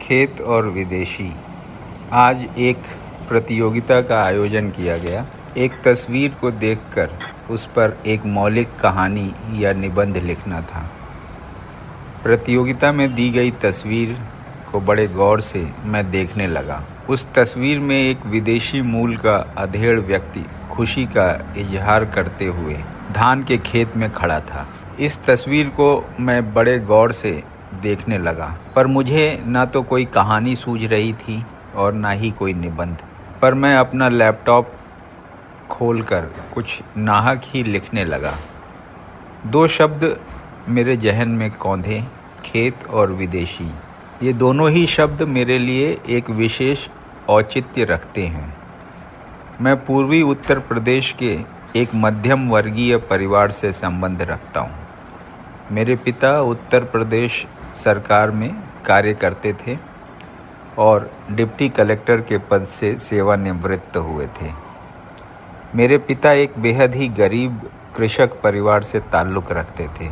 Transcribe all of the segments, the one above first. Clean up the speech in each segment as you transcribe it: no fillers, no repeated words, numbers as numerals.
खेत और विदेशी। आज एक प्रतियोगिता का आयोजन किया गया। एक तस्वीर को देखकर उस पर एक मौलिक कहानी या निबंध लिखना था। प्रतियोगिता में दी गई तस्वीर को बड़े गौर से मैं देखने लगा। उस तस्वीर में एक विदेशी मूल का अधेड़ व्यक्ति खुशी का इजहार करते हुए धान के खेत में खड़ा था। इस तस्वीर को मैं बड़े गौर से देखने लगा, पर मुझे ना तो कोई कहानी सूझ रही थी और ना ही कोई निबंध। पर मैं अपना लैपटॉप खोलकर कुछ नाहक ही लिखने लगा। 2 शब्द मेरे जहन में कौंधे, खेत और विदेशी। ये दोनों ही शब्द मेरे लिए एक विशेष औचित्य रखते हैं। मैं पूर्वी उत्तर प्रदेश के एक मध्यम वर्गीय परिवार से संबंध रखता हूँ। मेरे पिता उत्तर प्रदेश सरकार में कार्य करते थे और डिप्टी कलेक्टर के पद से सेवानिवृत्त हुए थे। मेरे पिता एक बेहद ही गरीब कृषक परिवार से ताल्लुक़ रखते थे।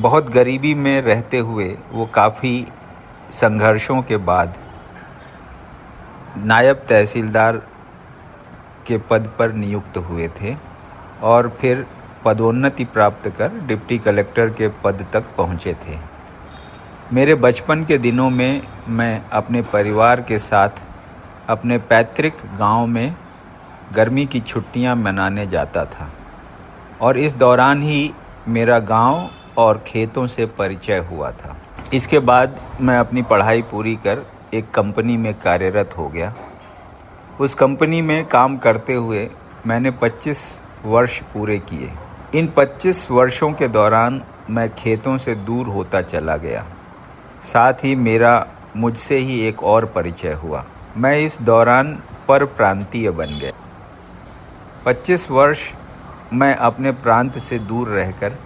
बहुत गरीबी में रहते हुए वो काफ़ी संघर्षों के बाद नायब तहसीलदार के पद पर नियुक्त हुए थे और फिर पदोन्नति प्राप्त कर डिप्टी कलेक्टर के पद तक पहुँचे थे। मेरे बचपन के दिनों में मैं अपने परिवार के साथ अपने पैतृक गांव में गर्मी की छुट्टियां मनाने जाता था और इस दौरान ही मेरा गांव और खेतों से परिचय हुआ था। इसके बाद मैं अपनी पढ़ाई पूरी कर एक कंपनी में कार्यरत हो गया। उस कंपनी में काम करते हुए मैंने 25 वर्ष पूरे किए। इन 25 वर्षों के दौरान मैं खेतों से दूर होता चला गया। साथ ही मेरा मुझसे ही एक और परिचय हुआ। मैं इस दौरान परप्रांतीय बन गया। 25 वर्ष मैं अपने प्रांत से दूर रहकर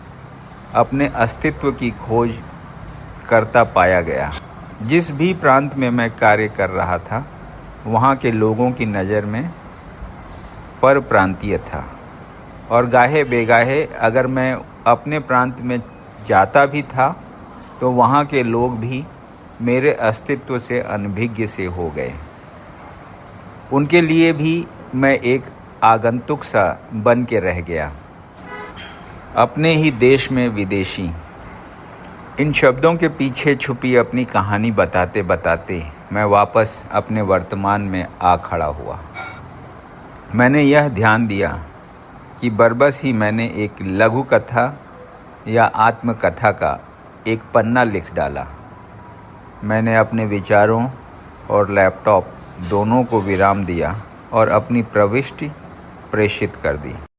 अपने अस्तित्व की खोज करता पाया गया। जिस भी प्रांत में मैं कार्य कर रहा था, वहाँ के लोगों की नज़र में परप्रांतीय था और गाहे बेगाहे अगर मैं अपने प्रांत में जाता भी था तो वहाँ के लोग भी मेरे अस्तित्व से अनभिज्ञ से हो गए। उनके लिए भी मैं एक आगंतुक सा बन के रह गया। अपने ही देश में विदेशी। इन शब्दों के पीछे छुपी अपनी कहानी बताते बताते मैं वापस अपने वर्तमान में आ खड़ा हुआ। मैंने यह ध्यान दिया कि बरबस ही मैंने एक लघु कथा या आत्मकथा का एक पन्ना लिख डाला। मैंने अपने विचारों और लैपटॉप दोनों को विराम दिया और अपनी प्रविष्टि प्रेषित कर दी।